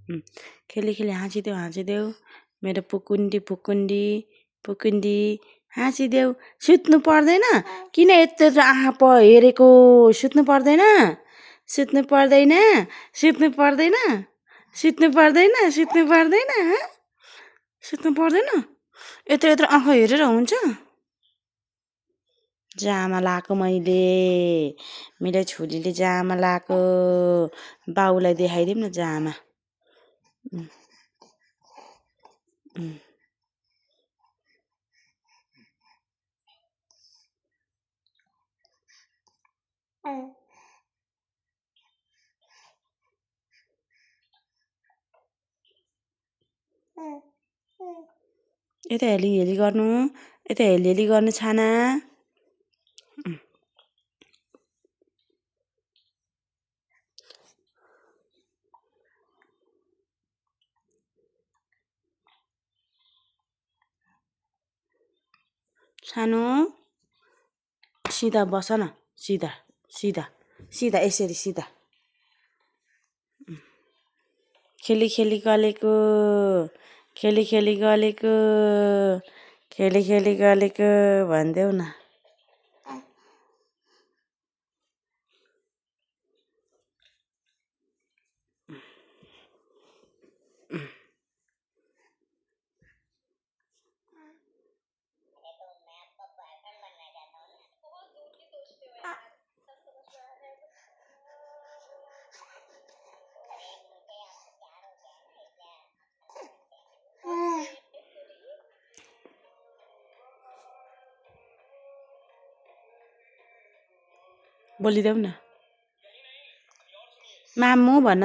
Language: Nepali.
खेली खेली हाँसिदेऊ मेरो पुकुन्डी पुकुन्डी पुकुन्डी हाँसिदेऊ सुत्नु पर्दैन किन यत्रो आँखा हेरेको सुत्नु पर्दैन सुत्नु पर्दैन सुत्नु पर्दैन सुत्नु पर्दैन सुत्नु पर्दैन सुत्नु पर्दैन यत्रो यत्रो आँखा हेरेर हुन्छ जामा लाएको मैले मेरो छोरीले जामा लाएको बाउलाई देखाइदिउँ न जामा यता हेली गर्नु यता हेली गर्नु छाना सानो सिधा बस न सिधा सिधा सिधा यसरी सिधा खेली खेली गलेको खेली खेली गलेको खेली खेली गलेको भनिदेऊ न बोलिदेऊ न मामु भन